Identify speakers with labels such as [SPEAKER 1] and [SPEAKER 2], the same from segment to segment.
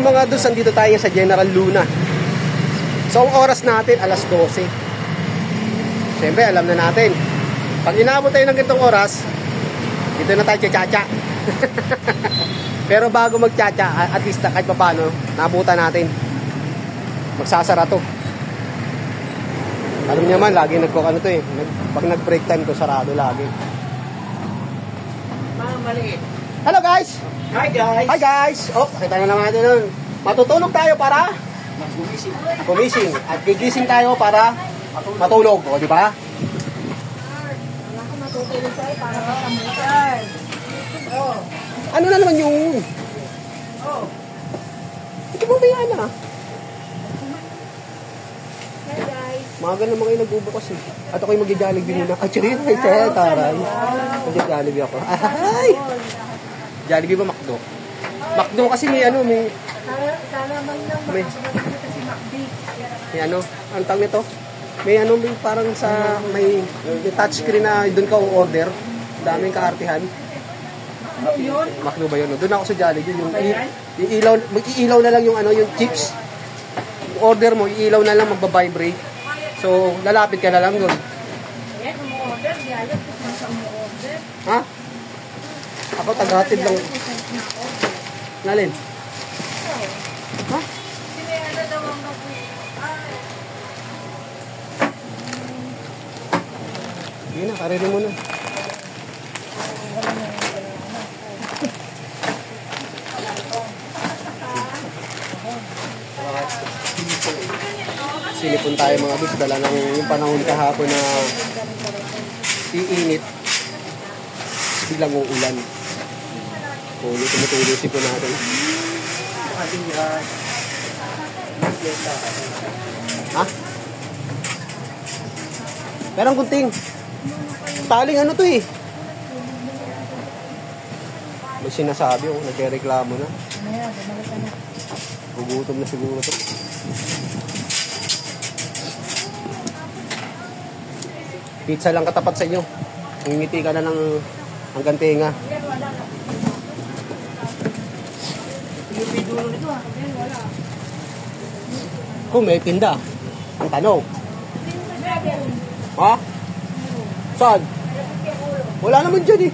[SPEAKER 1] mga dos, andito tayo sa General Luna. So ang oras natin, alas 12. Siyempre, alam na natin. Pag inabot tayo ng ganitong oras, dito na tayo tsa-tsa. Pero bago mag-tsa-tsa, at least kahit pa paano, nabutan natin. Magsasara to. Alam niya man, lagi nagkukano to eh. Pag nag-break time ko, sarado lagi.
[SPEAKER 2] Maliit.
[SPEAKER 1] Hello guys!
[SPEAKER 2] Hi guys!
[SPEAKER 1] Hi guys! Oh, kita na naman natin nun. Matutulog tayo para gumising. At gigising tayo para matulog. O, di ba?
[SPEAKER 3] Wala ko matutulog tayo para makamutan.
[SPEAKER 2] Oh.
[SPEAKER 1] Ano na naman yung...
[SPEAKER 2] Oh.
[SPEAKER 1] Ito mo ba yan ah?
[SPEAKER 3] Hi guys.
[SPEAKER 1] Maga naman kayo nagbubukas eh. At ako'y mag-Jollibee muna. Ay, chirin. Ay, taray. Mag-Jollibee ako. Ay! Jollibee ba McDo? McDo kasi may ano, may...
[SPEAKER 3] Sana man lang
[SPEAKER 1] May-
[SPEAKER 3] makakasabay kasi McD.
[SPEAKER 1] May ano, ang tawag nito? May ano, may parang sa... May touchscreen na doon ka order. Daming kaartihan.
[SPEAKER 3] Ano yun?
[SPEAKER 1] McDo ba yun? Doon ako sa Jollibee. Yung ilaw, mag-iilaw na lang yung ano, yung chips. Order mo, iilaw na lang, magbabibrate. So, lalapit ka na lang doon.
[SPEAKER 3] Ayan, umu-order. Dialog kung saan ka umu-order.
[SPEAKER 1] Ha? Ako, tagahatid lang. Nalin? Ha?
[SPEAKER 3] Sinayala daw ang
[SPEAKER 1] Hindi na, karere mo na. Sinipon tayo mga bis, dala ng yung panahon kahapon na iinit. Biglang uulan. Tumutuloy sipon natin. Ha? Merong kunting. Taling ano to eh. May sinasabi oh, nagreklamo na. Gugutom na siguro to. Pizza lang katapat sa inyo. Ngingiti ka na ng hanggang tenga.
[SPEAKER 2] Yung pidulo nito ah.
[SPEAKER 1] Kung may tinda. Ang tanong. Ha? Saan? Wala naman dyan eh.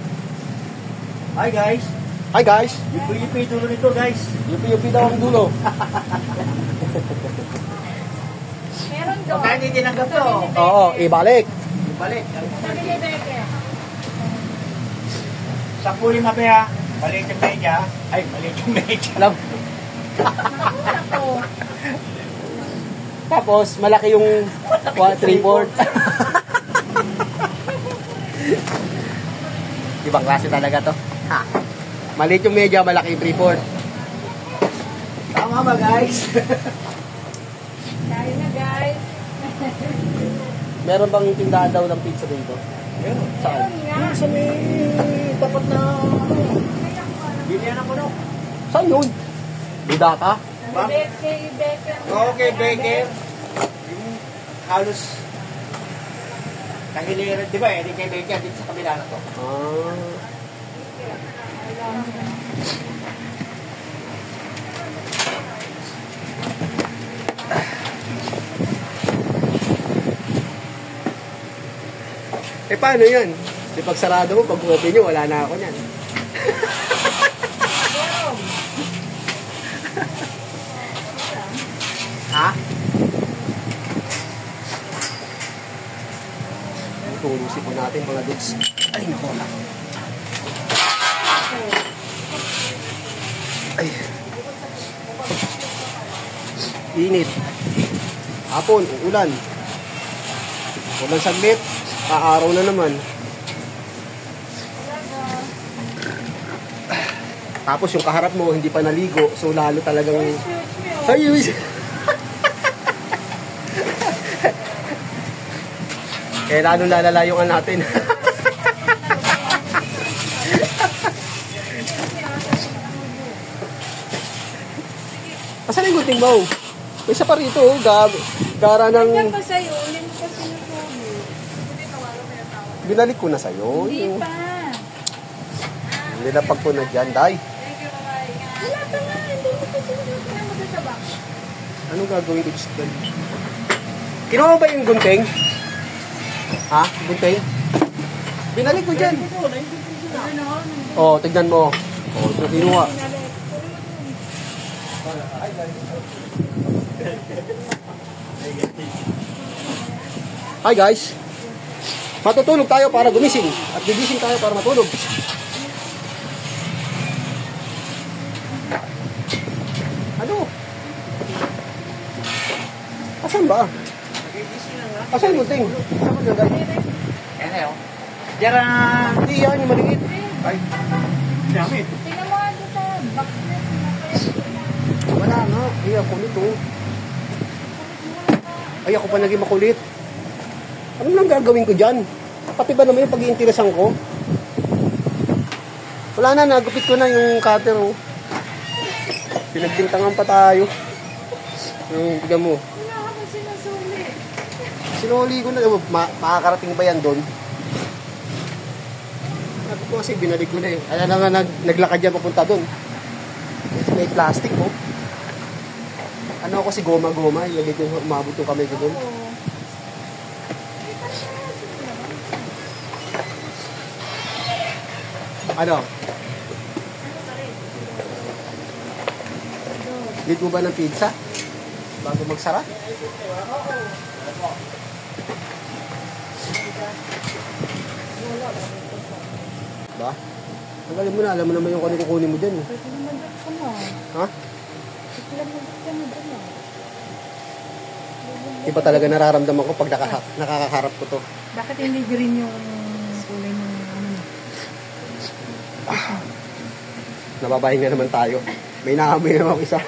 [SPEAKER 2] Hi guys!
[SPEAKER 1] Hi guys.
[SPEAKER 2] Yung pidulo nito guys.
[SPEAKER 1] Yupi-yupi daw ang dulo.
[SPEAKER 3] Meron doon.
[SPEAKER 2] Pagka hindi tinanggap to.
[SPEAKER 1] Oo, ibalik.
[SPEAKER 2] Balik.
[SPEAKER 3] Sabi ni Becker.
[SPEAKER 2] Sa puli mapaya. Balik yung media. Ay, balik yung media.
[SPEAKER 1] Alam.
[SPEAKER 3] Nakuha ko.
[SPEAKER 1] Tapos, malaki yung 3/4. Ibang klase talaga to. Ha. Maliit yung media, malaki yung 3/4.
[SPEAKER 2] Tama ba guys?
[SPEAKER 3] Tayo na guys.
[SPEAKER 1] Meron bang tindahan daw ng pizza dito?
[SPEAKER 2] Meron.
[SPEAKER 1] Saan?
[SPEAKER 3] Meron nga.
[SPEAKER 2] Sa may tapat na... Bilihan ako no.
[SPEAKER 1] Saan yun? Budata?
[SPEAKER 3] Kay Becker.
[SPEAKER 2] Okay, Becker. Yung halos... Kahiliran, di ba? Hindi kay Becker dito sa kabila na to.
[SPEAKER 1] Ah. Eh paano yan? Di pag sarado mo, pag open nyo, wala na ako niyan. Ha? Tulusin po natin mga dudes. Ay, nako na. Ay. Init. Hapon, uulan. Ulan saglit. Aaraw na naman. Tapos yung kaharap mo, hindi pa naligo. So lalo talagang... Ay, kaya lalo lalala yung natin. Asan yung gunting mo? May isa pa rito, oh. Gara ng...
[SPEAKER 3] Yan pa sa'yo. Ulit pa sinusubo.
[SPEAKER 1] Binalik ko na sa'yo.
[SPEAKER 3] Hindi pa.
[SPEAKER 1] Nilapag ko na dyan, day.
[SPEAKER 3] Wala pa nga. Hindi mo pa sinusubo.
[SPEAKER 1] Anong gagawin ko sa doon? Kinuha mo ba yung gunting? Ha? Gunting? Binalik ko dyan. Oo, tignan mo. Oo, kinuha. Hi guys. Matutulog tayo para gumising. At gigising tayo para matulog. Ano? Asan ba? Asan yung gunting? Asan mo nilagay?
[SPEAKER 2] Yan na yun. Diyan
[SPEAKER 1] Hindi yan yung maliit.
[SPEAKER 2] Ay. Damit.
[SPEAKER 3] Tingnan mo nga doon sa box na
[SPEAKER 1] Wala nga. Ay, ako nito. Ay, ako pa naging makulit. Ano lang gagawin ko dyan? Pati ba naman yung pag-iinteresan ko? Wala na, nagupit ko na yung cutter, oh. Pinagbintangan pa tayo. Tignan mo.
[SPEAKER 3] wala ako sinasuli.
[SPEAKER 1] Sinuli ko na. Makakarating ba yan doon? Sabi ko kasi binalik ko na eh. Kaya na nga naglakad yan papunta doon. May plastic, oh. Ano ako si goma-goma. Ilagay ko umabot yung kamay ko doon. Ano? Need mo ba ng pizza? Bago magsara? Ba? Tanggalin mo na. Alam mo naman yung kung kukunin mo dyan. Eh.
[SPEAKER 3] Pwede naman doon ka mo.
[SPEAKER 1] Ha?
[SPEAKER 3] Pwede naman doon.
[SPEAKER 1] Iba talaga nararamdaman ko pag nakakaharap ko to.
[SPEAKER 3] Bakit hindi green yung kulay ng ano?
[SPEAKER 1] Nababahin na naman tayo. May naamoy naman ako isa.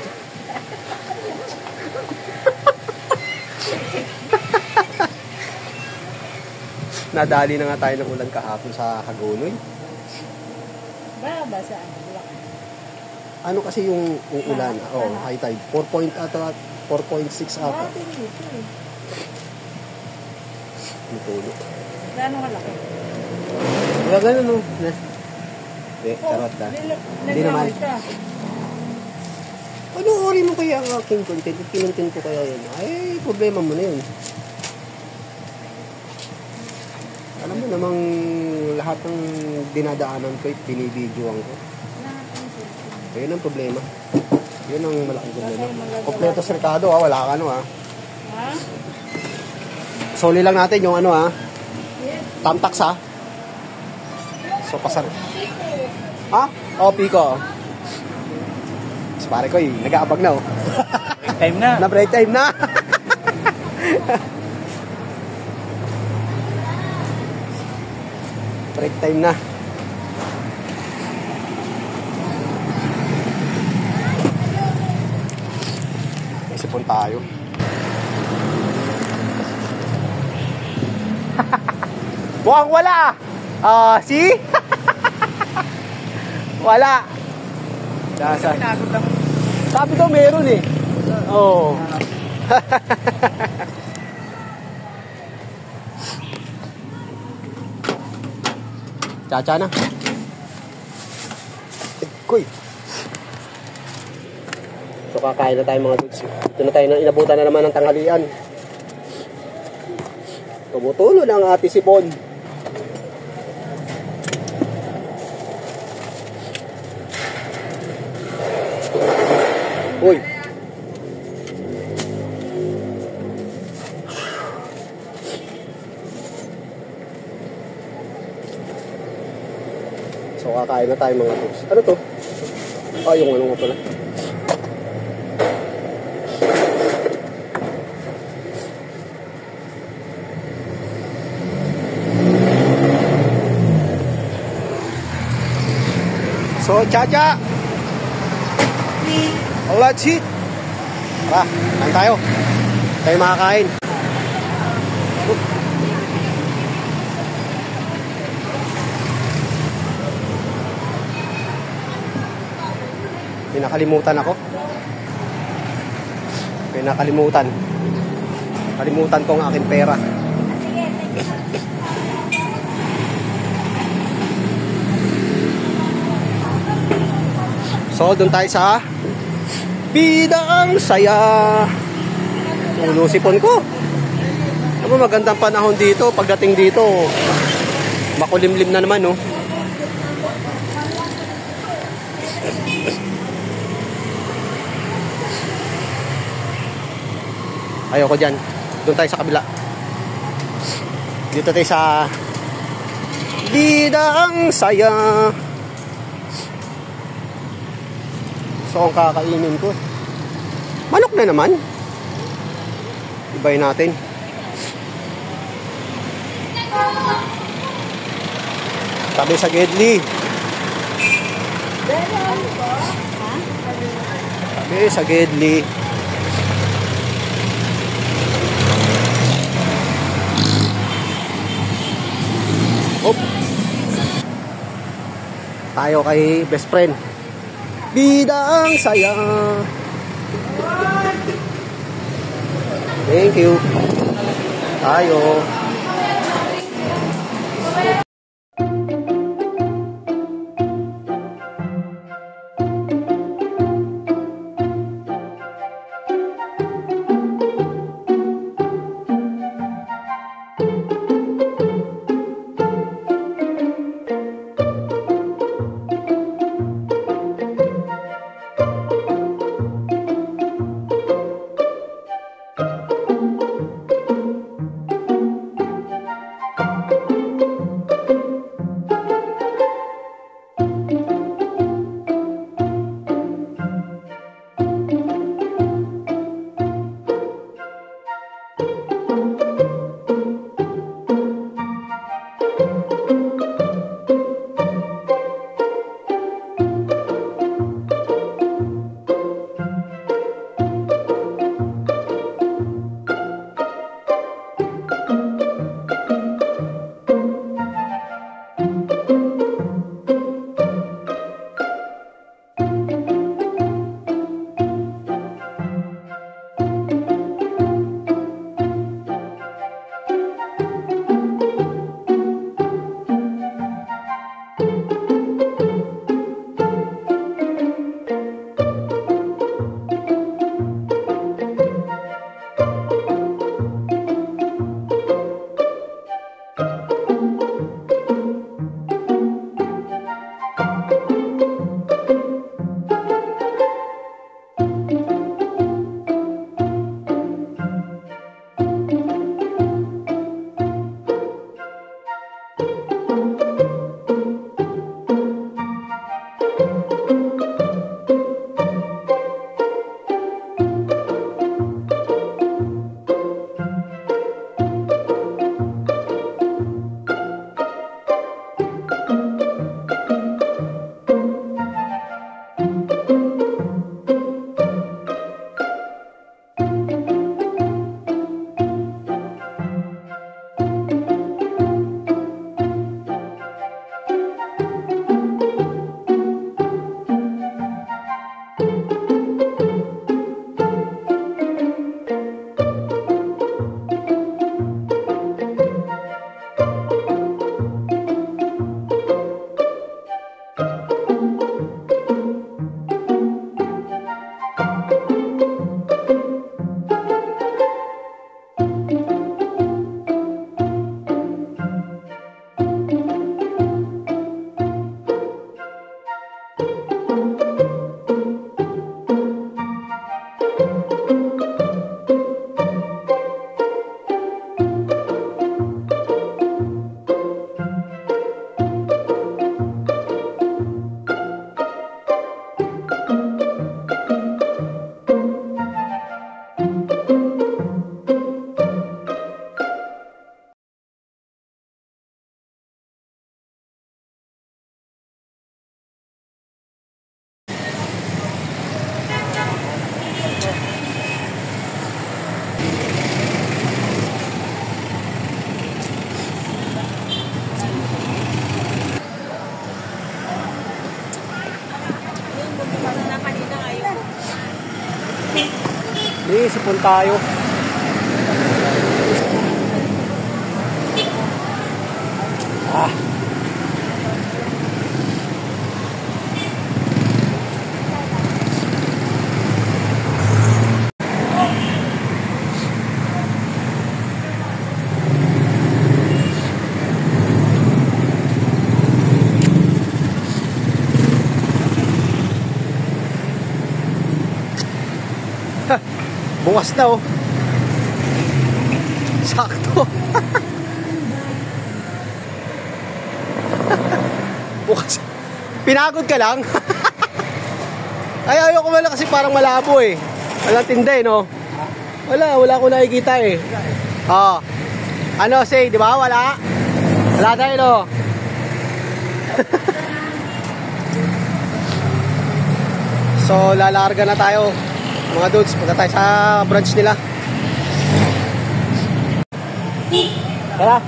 [SPEAKER 1] Nadali na nga tayo ng ulan kahapon sa Hagonoy.
[SPEAKER 3] Ba sa ano? Bulacan.
[SPEAKER 1] Ano kasi yung ulan? Oh, high tide. 4.6 ata.
[SPEAKER 3] Dito eh.
[SPEAKER 1] Nitulo.
[SPEAKER 3] Gaano kalaki?
[SPEAKER 1] Wala ganun, no? Hindi, charot na. Hindi naman. Ano ori mo kaya ang aking content? Kinontent ko kaya yun? Ay, problema mo na yun. Alam mo namang lahat ng dinadaanan ko, binibidyoan ko. Ayun ang problema. Yun ang malaking problema. Kompleto sirkado, wala ka ano, ha?
[SPEAKER 3] Ha?
[SPEAKER 1] Soli lang natin yung ano, ha? Tamtax, ha? So, pasar. Ha? Oh, Pico. So, pare ko, nag-aabag na, oh.
[SPEAKER 2] Break time na.
[SPEAKER 1] Na break time na. Break time na. Isipon tayo. Mukhang wala. See? Wala. Sabi ko meron eh. Oo. Chacha na. Kuy. So kakain na tayo mga dudes. Ito na tayo, inabutan na naman ng tanghalian. Tumutulo ng ati sipon. Uy. So kakain na tayo mga dudes. Ano to? Ah, yung ano nga pala. So, Chacha! Let's eat! Tara, kain tayo. Tayo makakain. Pinakalimutan ako. Kalimutan ko ang aking pera. So, doon tayo sa Bida ang Saya. Ulo sipon ko. Ano, magandang panahon dito. Pagdating dito, makulimlim na naman, no? Ayoko dyan. Doon tayo sa kabila. Dito tayo sa Bidang Saya. So, ang kakainin ko. Manok na naman. Ibayin natin. Tabi sa Gedli. Tabi sa Gedli. Hop. Tayo kay best friend. Bidang Saya. Thank you. Tayo. Sipon tayo. Ah. Bukas na oh. Sakto. Bukas. Pinagod ka lang. Ay, ayaw ko wala kasi parang malabo eh. Walang tinda eh, no? Wala ko nakikita eh. Oh. Ano, say, di ba? Wala tayo, no? So, lalarga na tayo. Mga dudes, punta tayo sa branch nila. Tara.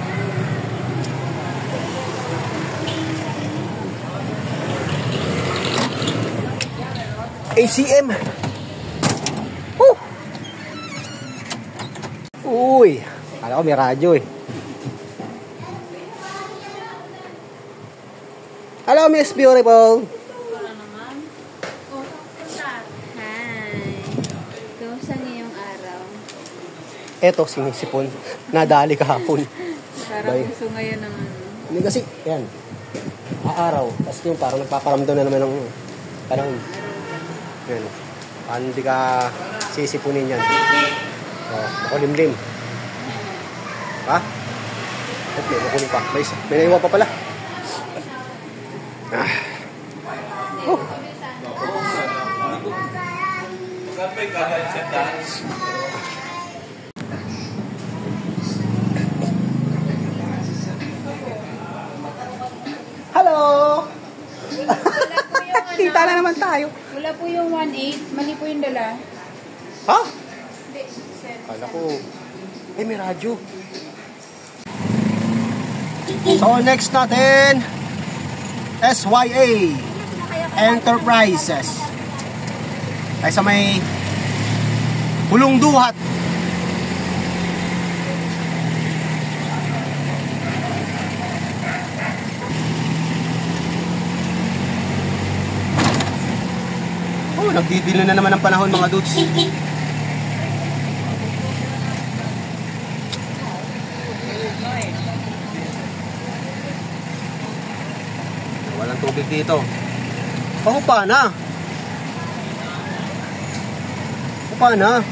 [SPEAKER 1] ACM. Uy, kala ko may radyo eh. Hello, Miss Beautiful.
[SPEAKER 3] Hi. Kamusta ngayong araw?
[SPEAKER 1] Eto, sinisipon. Nadali kahapon.
[SPEAKER 3] Parang
[SPEAKER 1] Bye.
[SPEAKER 3] gusto ngayon ng ano.
[SPEAKER 1] Hindi kasi, yan. Aaraw. Tapos yung parang nagpaparamdam na naman ng panahon. Yan. Paano hindi ka sisipunin yan? Oh, makulimlim. Ha? At may makulim pa. May naiwa pa pala. Ah. Oh. Hello! Kita na naman tayo.
[SPEAKER 3] Wala po yung 1.8. Mali po yung dala.
[SPEAKER 1] Ha? Kala ko. Eh, may radyo. So, next natin. SYA Enterprises. Ay sa may Pulong Duhat. Oh, nagdidilo na naman ang panahon mga dudes. Walang tubig dito. Pahupa na. Hupa na.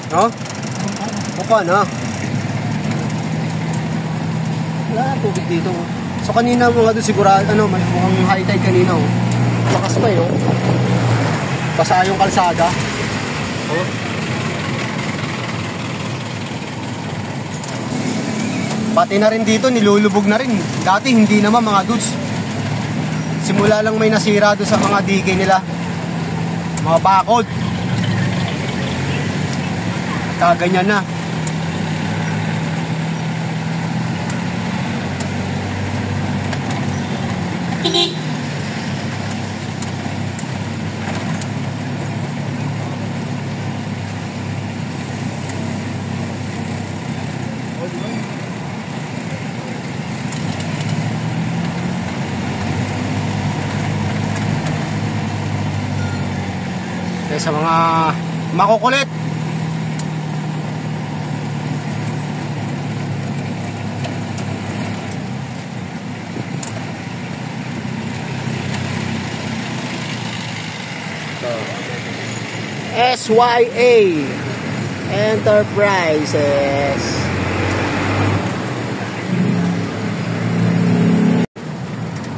[SPEAKER 1] No? Hupa na. Wala tubig dito. So kanina mga doon sigurado, mukhang high tide kanina oh. Lakas pa yun. Basa yung kalsada. Oh. Pati na rin dito, nilulubog na rin. Dati hindi naman mga dudes. Simula lang may nasira doon sa mga dike nila. Mga bakod. Kaganyan na. Sa mga makukulit. So, SYA Enterprises.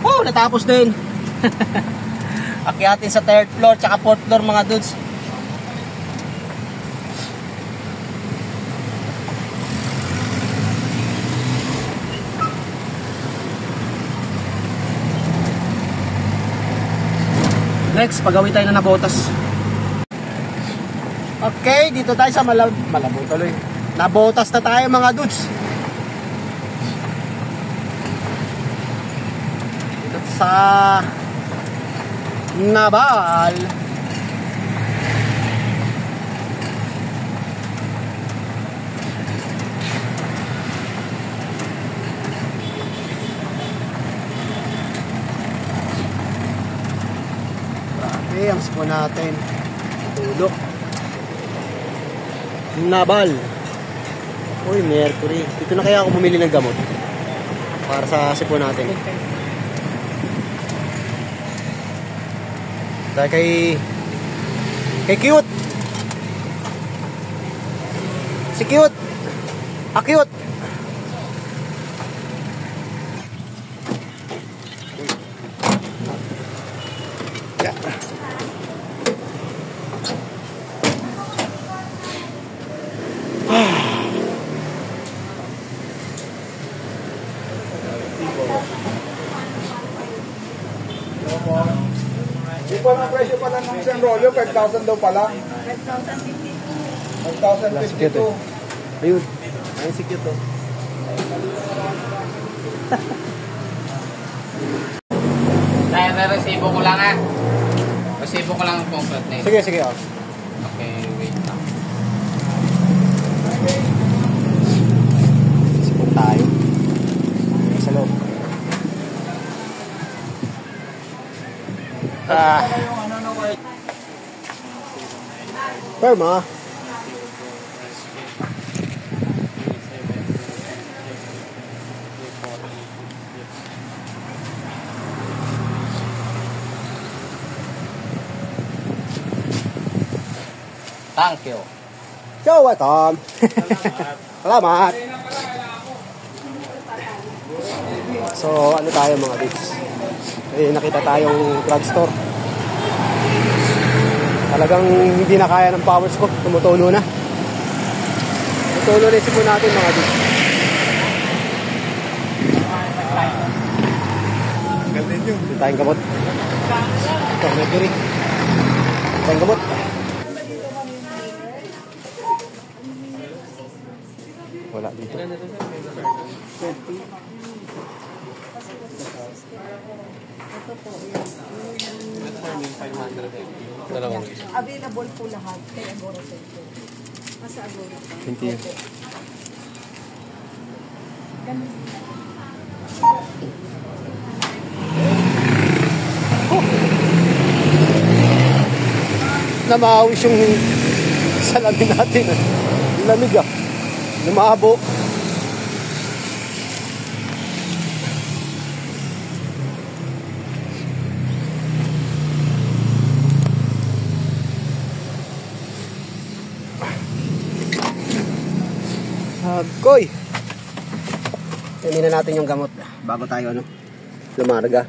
[SPEAKER 1] Oh, natapos din. Akyatin sa 3rd floor tsaka 4th floor mga dudes. Next, pagawi tayo na nabotas. Okay, dito tayo sa Malabo tuloy. Nabotas na tayo mga dudes. Dito sa Nabal. Grabe, ang sipon natin. Tulok. Nabal. Uy, Mercury. Dito na kaya ako bumili ng gamot para sa sipon natin. Dahil kay Kay Cute. Si Cute. Cute. Yeah.
[SPEAKER 2] Yung palang presyo pala ng isang rolyo, 5,000 daw pala. 5,052.
[SPEAKER 1] Ayun. Ayun si Cute, oh.
[SPEAKER 4] Dahil resibo ko lang ah. Resibo ko lang ang complete na ito.
[SPEAKER 1] Sige, sige, oh.
[SPEAKER 4] Okay, wait lang.
[SPEAKER 1] Sipon tayo. Sa loob. Perma.
[SPEAKER 4] Thank you.
[SPEAKER 1] Yo, what Tom? Salamat. So, ano tayo mga dudes? Eh, nakita tayong drugstore. Talagang hindi na kaya ng powers ko. Tumutulo na. Tumutulo na yung sipon natin mga dudes.
[SPEAKER 2] Ganda nyo.
[SPEAKER 1] Hindi tayong gamot. Ito, mercury. Hindi tayong gamot. Wala dito.
[SPEAKER 3] Available po lahat kay Agora Center. Nasa Agora pa.
[SPEAKER 1] Thank you. Namawis yung salamin natin. Lamig ah. Lumabo. Koy. Hindi na natin yung gamot bago tayo ano lumarga.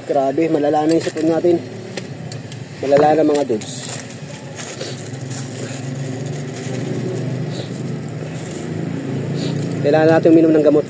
[SPEAKER 1] Grabe, malala na yung sipon natin. Malala na mga dudes. Kailangan natin uminom ng gamot.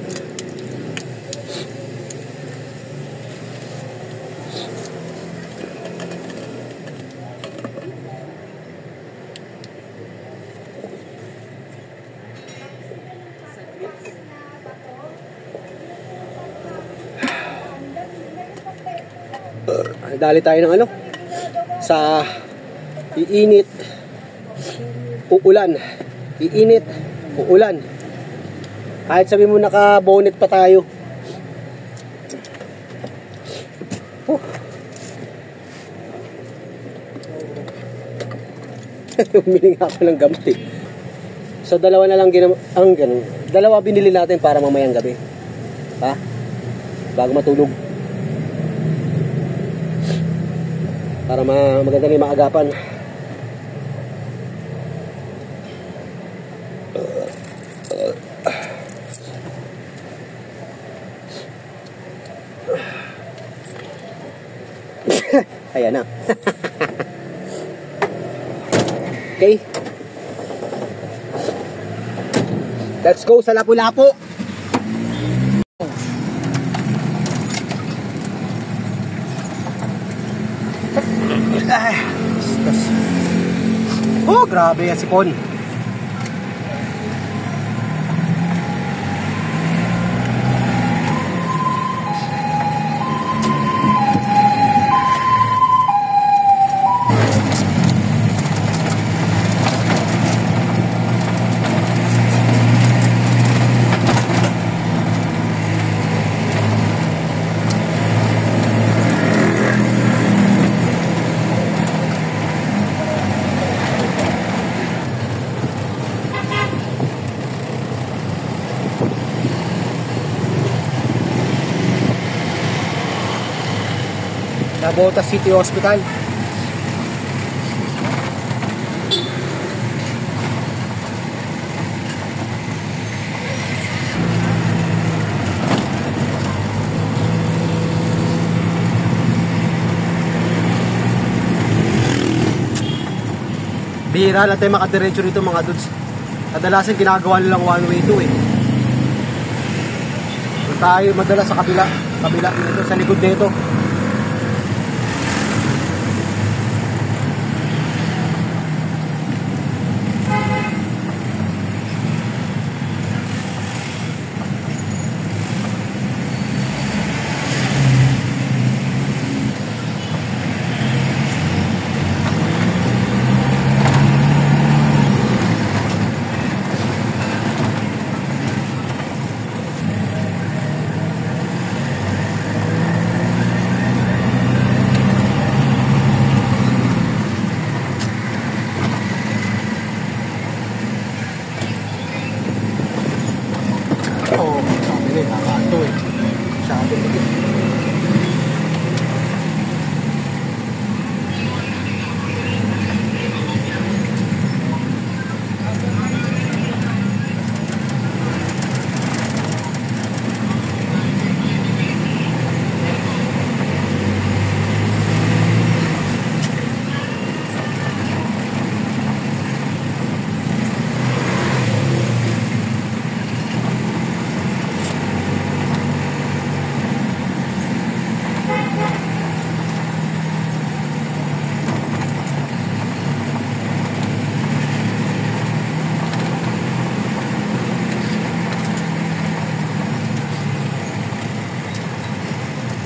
[SPEAKER 1] Dali tayo ng ano sa iinit uulan, iinit uulan, kahit sabi mo naka bonnet pa tayo. Humiling ako ng gamot eh. So dalawa na lang ang ganun. Dalawa binili natin para mamayang gabi, ha, bago matulog. Para maganda na yung maagapan. Ayan na. Okay. Let's go sa Lapu-Lapu. Oh, grabe yan sipon. Navotas City Hospital. Bihira lang tayo makadiretso rito mga dudes. Kadalasan ginagawa nilang one way to eh. So, tayo madalas sa kabila dito, sa likod nito.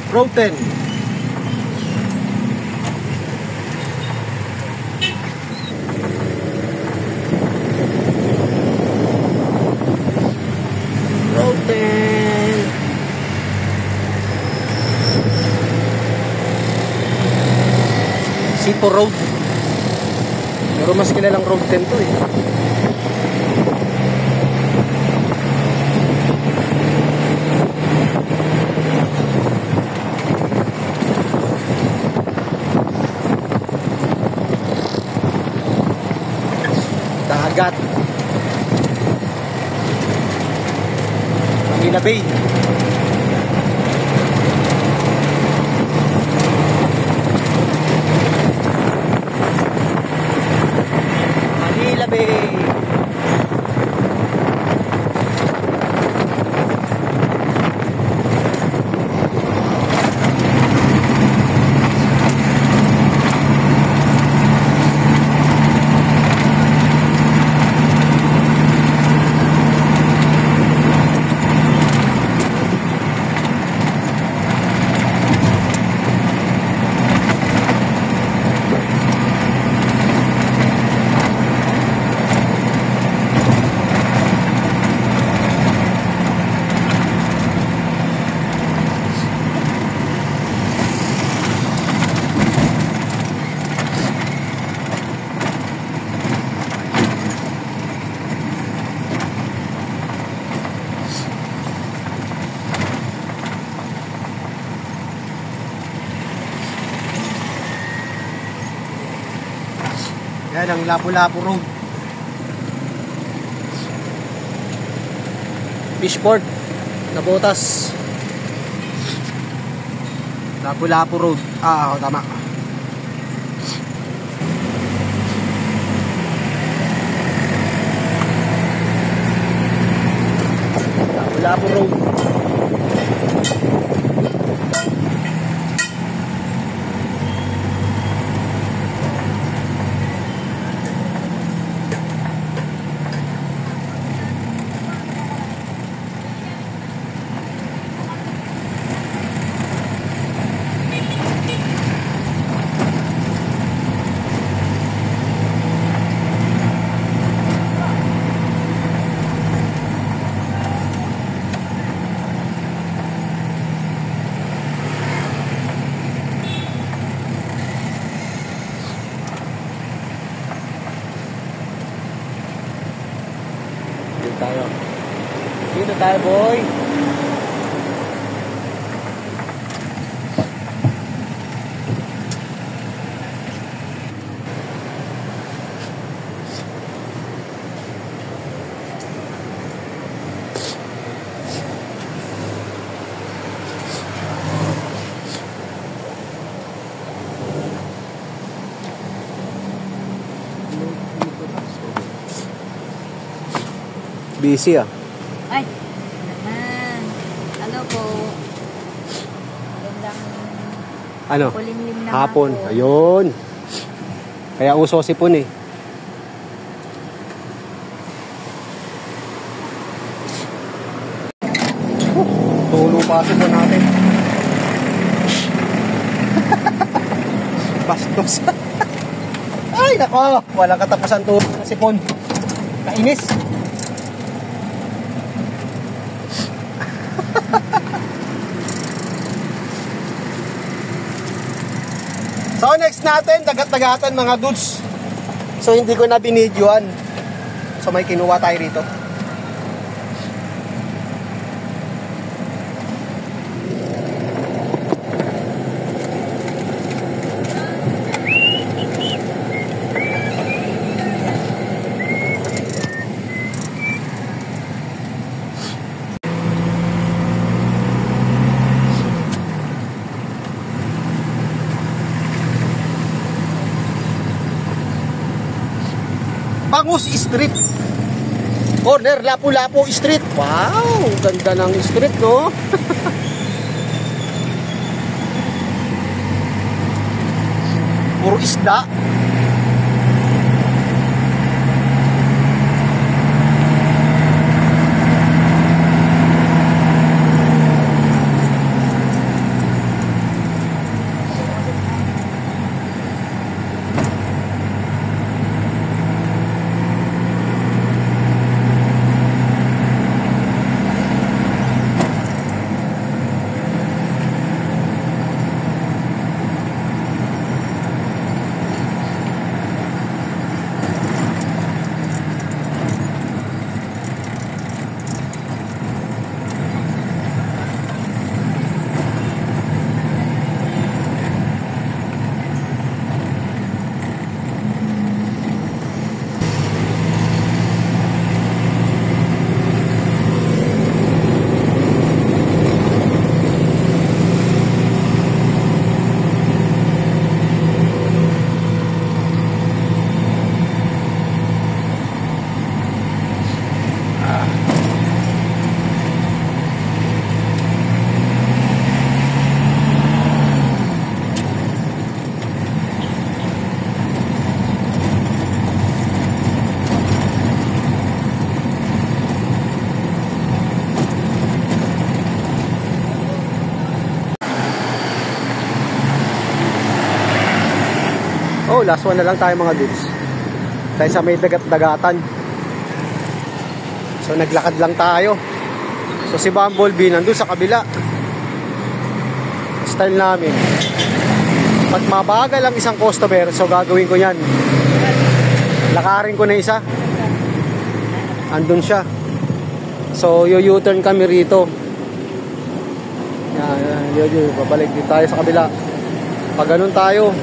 [SPEAKER 1] Road 10. Road 10. Sipo Road. Pero mas kilalang Road 10 to eh. Dagat. Manila Bay. Manila Bay. Yan ang Lapu-Lapu Road. Fishport, Navotas. Lapu-Lapu Road. Oo, tama. Lapu-Lapu Road. Dito tayo, boy. busy ah.
[SPEAKER 3] Ay, naman. Ano po? Magandang
[SPEAKER 1] Ano?
[SPEAKER 3] kulimlim na
[SPEAKER 1] Hapon.
[SPEAKER 3] hapon.
[SPEAKER 1] Ayun. Kaya uso sipon eh. Tulo pa sipon natin. Bastos. Ay, nako. Walang katapusan tulo na sipon. Kainis. So next natin, dagat-dagatan mga dudes. So hindi ko na binidyoan. So may kinuha tayo rito. Bangus Street. Corner Lapu-Lapu Street. Wow, ganda ng street, no? Puro isda. Oh, last one na lang tayo mga dudes. Tayo sa may dagat-dagatan. So naglakad lang tayo. So si Bumblebee nandun sa kabila. Style namin, pag mabagal ang isang customer, so gagawin ko yan. Lakarin ko na isa. Andun siya. So u-turn kami rito. Yan. Babalik din tayo sa kabila. Pag ganun tayo,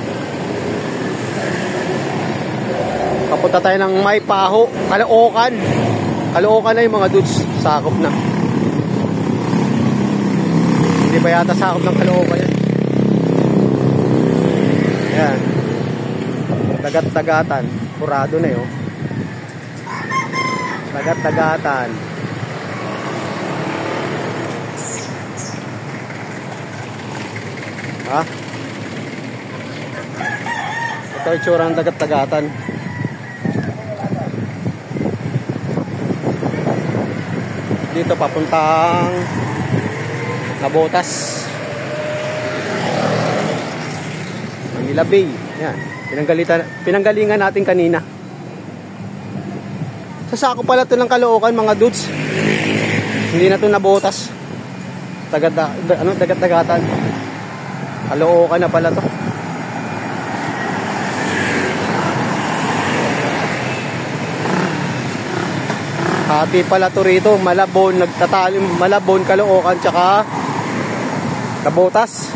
[SPEAKER 1] papunta tayo ng May Paho, Caloocan. Caloocan na yung mga dudes, sakop na. Hindi pa yata sakop ng Caloocan yan. Ayan. Dagat-dagatan. Purado na yun. Dagat-dagatan. Ha? Ito yung tsura ng dagat-dagatan. Dito papuntang Nabotas, Manila Bay. Yan, pinanggalingan natin kanina. Sasako pala ito ng Caloocan mga dudes. Hindi na ito Nabotas. Dagat-dagatan. Caloocan na pala to. Hati pala to rito, Malabon, nagtatalim, Malabon, Caloocan, tsaka Nabotas.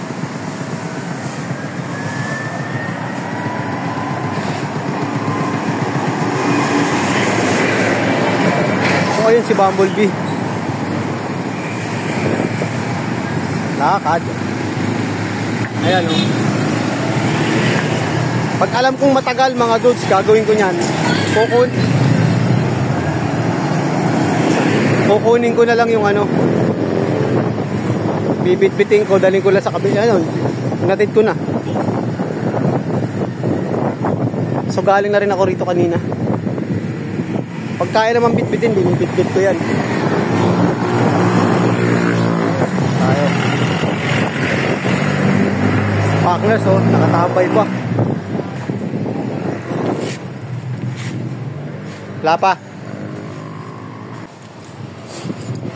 [SPEAKER 1] So ayun si Bumblebee. Lakad. Ayan o. Pag alam kong matagal mga dudes, gagawin ko nyan. Kukunin ko na lang yung ano. Bibit-biting ko, daling ko lang sa kabila. Ano, natid ko na. So galing na rin ako rito kanina. Pag kaya naman bit-bitin, binibit-bit ko yan. Tayo. Partners, oh, nakatambay pa. Wala pa.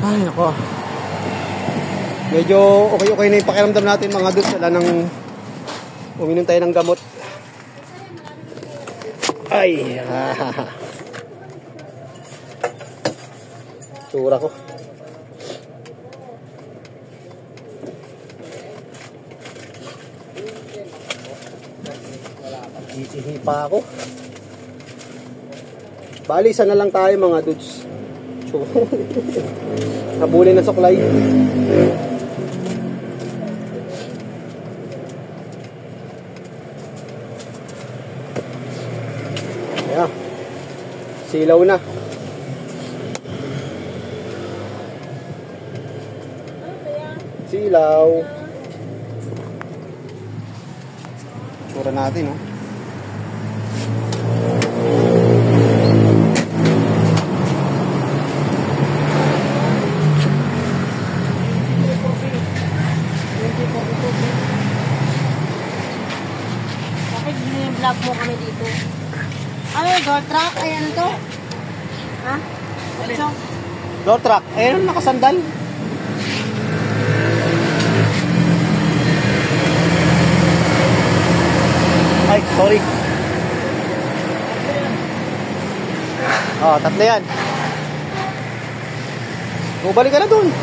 [SPEAKER 1] Ay, nako. Medyo okay na yung pakiramdam natin mga dudes. Wala nang uminom tayo ng gamot. Ay, tsura ko. Iihi pa ako. Bali, isa na lang tayo mga dudes. Nabuli na suklay. Ayan. Silaw na. Silaw. Tsura natin, oh.
[SPEAKER 3] Bakit vlog mo kami dito? Ano yung door truck? Ay, ano to? Ha? Ito?
[SPEAKER 1] Door truck. Ayun, nakasandal. Ay, sorry. Oh, tatlo yan. Bumalik ka na dun.
[SPEAKER 2] 3,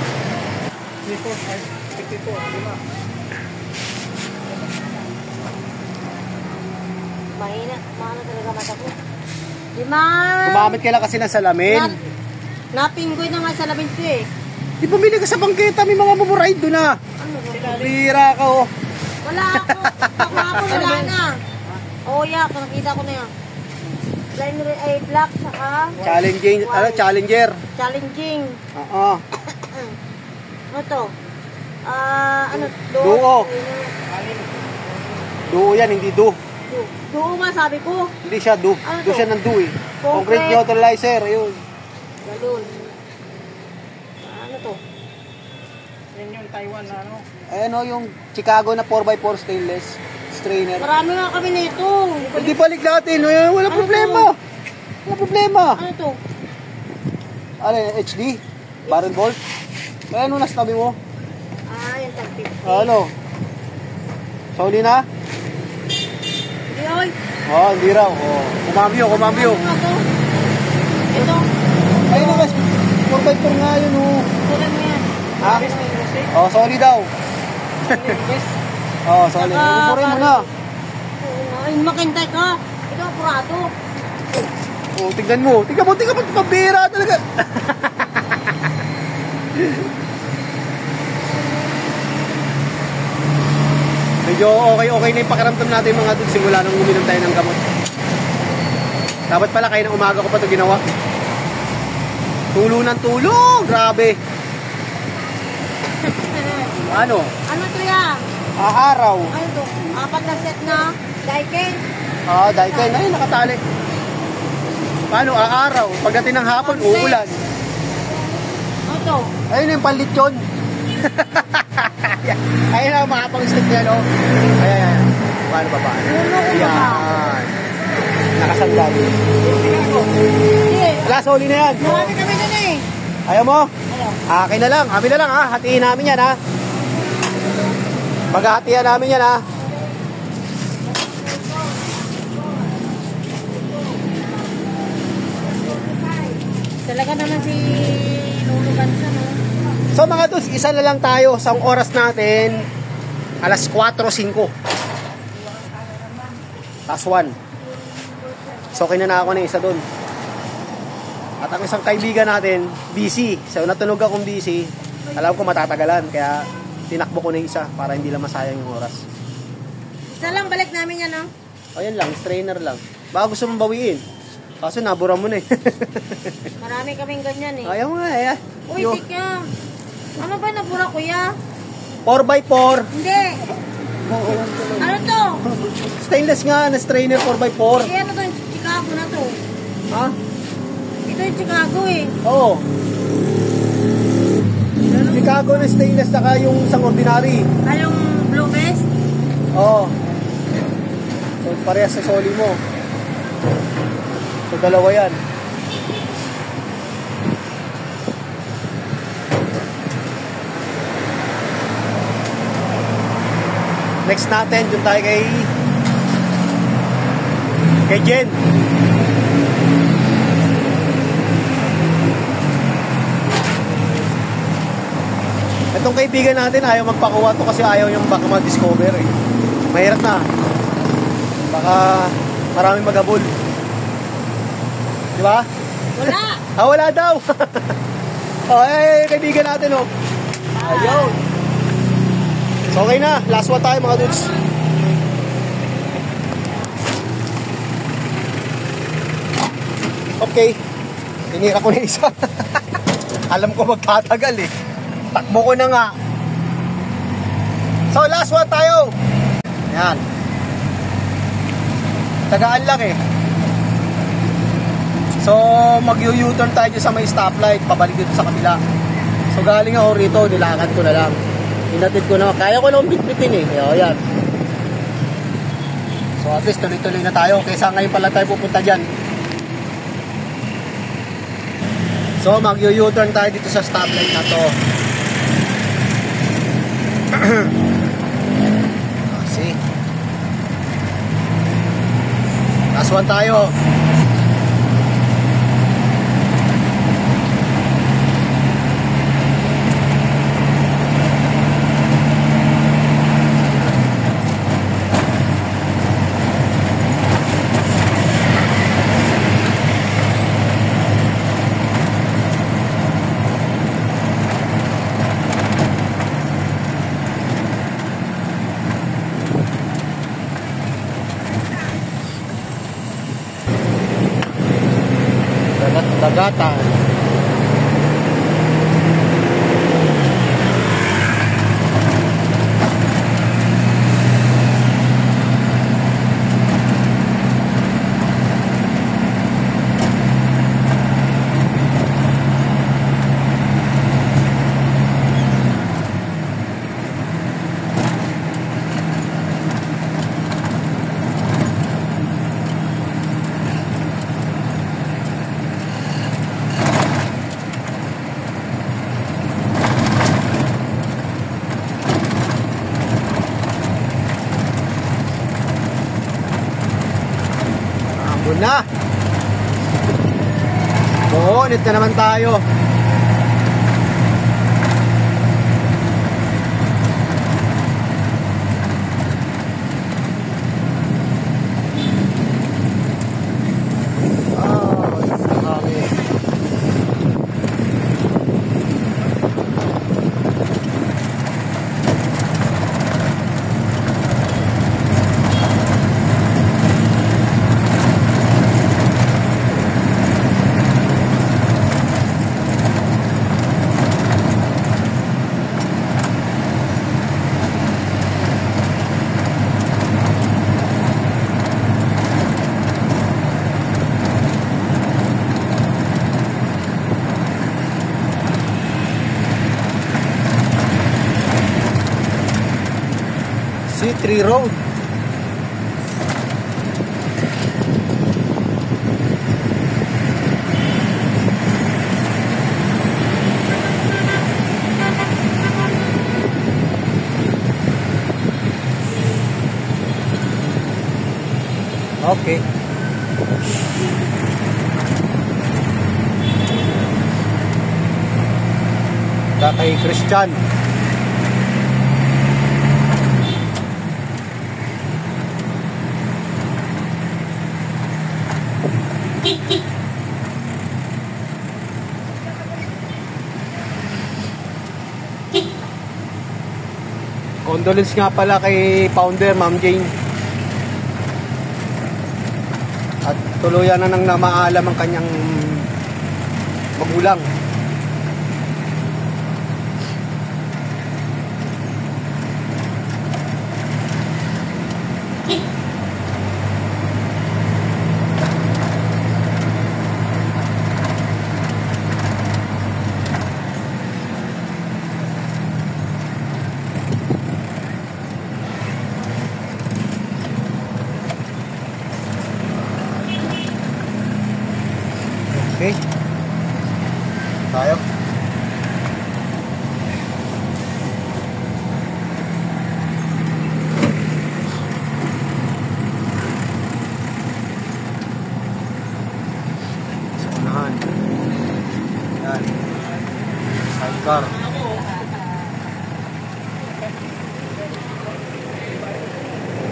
[SPEAKER 2] 4, 5, 52, 5.
[SPEAKER 3] Mahina. Mahina talaga mata ko. Lima.
[SPEAKER 1] Gumamit ka lang kasi ng salamin.
[SPEAKER 3] Napinggoy na nga sa labing ko eh.
[SPEAKER 1] Di bumili ka sa bangketa, may mga mumuride doon na.
[SPEAKER 3] Ano ba?
[SPEAKER 1] Bira ka, oh.
[SPEAKER 3] Wala ako. Ako wala na. Oh, yeah. Nakita ko na yan. Ay, black saka
[SPEAKER 1] Challenging, ano, challenger.
[SPEAKER 3] challenging.
[SPEAKER 1] Oo.
[SPEAKER 3] Ano to? Ano?
[SPEAKER 1] Duo. Duo yan, hindi do.
[SPEAKER 3] Duo nga sabi ko.
[SPEAKER 1] Hindi siya do.
[SPEAKER 3] Ano
[SPEAKER 1] Do
[SPEAKER 3] to?
[SPEAKER 1] siya ng do eh.
[SPEAKER 3] Concrete.
[SPEAKER 1] Concrete neutralizer, yun.
[SPEAKER 3] Galon. Ano to?
[SPEAKER 2] Yan yung Taiwan na ano.
[SPEAKER 1] Ayan o, yung Chicago na 4x4 stainless strainer.
[SPEAKER 3] Marami nga kami nito.
[SPEAKER 1] Hindi balik natin, wala
[SPEAKER 3] Ano
[SPEAKER 1] problema. Wala problema.
[SPEAKER 3] Ano to?
[SPEAKER 1] Ano yan, HD? Barrel bolt? Ayan o, nasa tabi mo.
[SPEAKER 3] Yung tag 50.
[SPEAKER 1] Ano? Sauli na?
[SPEAKER 3] Hindi, oy.
[SPEAKER 1] Oo, hindi raw. Kumambyo.
[SPEAKER 3] Ano nga to? Ito.
[SPEAKER 1] Ayun o, guys. 4x4 nga yun o.
[SPEAKER 3] Sulan mo yan.
[SPEAKER 1] Ha? Oo, sauli daw. Oo, sauli. Uburin mo na.
[SPEAKER 3] Ay, makintay ka. Ito, apurado.
[SPEAKER 1] Oo, tignan mo. Tignan mo, pabira talaga. Medyo okay na yung pakiramdam natin mga dudes simula nung uminom tayo ng gamot. Dapat pala kayo ng umaga ko pa ito ginawa. Tulo ng tulo, grabe. Ano?
[SPEAKER 3] Ano to yan?
[SPEAKER 1] Araw.
[SPEAKER 3] Ano to? 4 na set na Daiken.
[SPEAKER 1] Daiken. Ay, nakatali. Paano? Araw. Pagdating ng hapon, uulan.
[SPEAKER 3] Ano to?
[SPEAKER 1] Ayun yung panlitsyon. Ayun ang makapang stick niya, no? Ayan. Paano ba? Ayan. Nakasandal.
[SPEAKER 3] Hindi.
[SPEAKER 1] Wala, soli na yan.
[SPEAKER 3] Marami kami dun eh.
[SPEAKER 1] Ayaw mo?
[SPEAKER 3] Ayaw.
[SPEAKER 1] Akin na lang. Amin na lang, ha? Hatiin namin yan, ha? Maghahatian namin yan, ha?
[SPEAKER 3] Talaga naman si Lolo Gansa, no?
[SPEAKER 1] So mga dos, isa na lang tayo sa oras natin. Alas 4:05. Last one. So kinana ako na isa doon. At ang isang kaibigan natin, busy. So natunog akong busy. Alam ko matatagalan, kaya tinakbo ko na isa para hindi lang masayang yung oras.
[SPEAKER 3] Isa lang balik namin yan, no?
[SPEAKER 1] O yan lang, strainer lang. Baka gusto mong bawiin. Kaso nabura mo na eh.
[SPEAKER 3] Marami kaming ganyan eh.
[SPEAKER 1] Ayaw nga eh.
[SPEAKER 3] Uy, tika. Ano ba nabura, kuya?
[SPEAKER 1] 4x4.
[SPEAKER 3] Hindi. Ano to?
[SPEAKER 1] Stainless nga, na strainer 4x4.
[SPEAKER 3] Eh, ano to? Chicago na to.
[SPEAKER 1] Ha?
[SPEAKER 3] Ito yung Chicago eh.
[SPEAKER 1] Oo. Chicago na stainless, saka yung isang ordinary.
[SPEAKER 3] Yung blue vest?
[SPEAKER 1] Oo. So, parehas sa soli mo. So, dalawa yan. Next natin, dun tayo kay Jen. Itong kaibigan natin ayaw magpakuha to kasi ayaw niyang baka ma-discover eh. Mahirap na. Baka maraming magabol. Di ba?
[SPEAKER 3] Wala.
[SPEAKER 1] Wala daw. Oh, kaibigan natin oh. Ayun. So okay na, last one tayo mga dudes. Okay. Tinira ko na isa. Alam ko magtatagal eh. Takbo ko na nga. So last one tayo. Yan. Tagaan lang eh. So mag-u-turn tayo sa may stoplight, pabalik dito sa kabila. So galing ako rito, nilakad ko na lang. Hinatid ko na, kaya ko lang bitbitin eh. O yan. So at least tuloy-tuloy na tayo. Kaysa ngayon pala tayo pupunta dyan. So mag-u-turn tayo dito sa stoplight na to. See? Last one tayo. Dagatan. Na. Oo, ulit na naman tayo. C3 Road. Okay. Kay Christian. Condolence nga pala kay founder, Ma'am Jane. At tuluyan na nang namaalam ang kanyang magulang. Okay. Tayo. Sa unahan. Yan. Sidecar.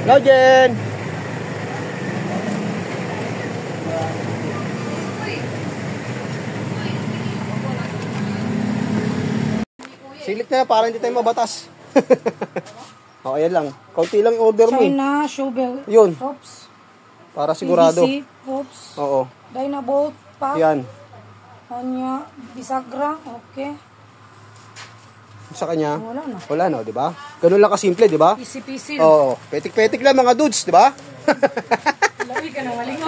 [SPEAKER 1] Hello, Jen! Silik na para hindi tayo mabatas. O, ayan lang. Kaunti lang yung order mo eh.
[SPEAKER 3] China, Showbell.
[SPEAKER 1] Yun.
[SPEAKER 3] Oops.
[SPEAKER 1] Para sigurado.
[SPEAKER 3] PVC, oops.
[SPEAKER 1] Oo.
[SPEAKER 3] Dynabolt, pack.
[SPEAKER 1] Yan.
[SPEAKER 3] Kanya, bisagra, okay.
[SPEAKER 1] Sa kanya.
[SPEAKER 3] Wala na.
[SPEAKER 1] Wala no, di ba? Ganun lang kasimple, di ba?
[SPEAKER 3] PC.
[SPEAKER 1] Oo. Petik-petik lang mga dudes, di ba?
[SPEAKER 3] Lawi ka na, waling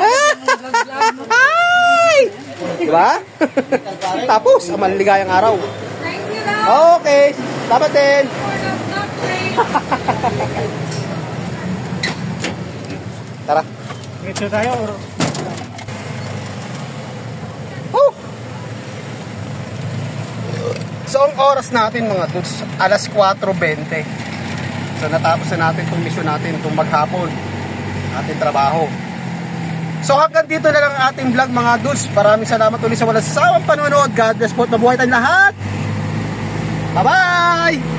[SPEAKER 1] Ay! Di ba? Tapos, ang maliligayang araw.
[SPEAKER 3] Thank you daw.
[SPEAKER 1] Okay. Dapat din.
[SPEAKER 3] For the stock trade.
[SPEAKER 1] Tara.
[SPEAKER 2] Ito tayo.
[SPEAKER 1] Oh! So, ang oras natin mga dudes, alas 4:20. So, natapos na natin itong mission natin, itong maghapon. Ating trabaho. So, hanggang dito na lang ang ating vlog mga dudes. Maraming salamat ulit sa walang sawang panonood. God bless po at mabuhay tayong lahat. Bye-bye!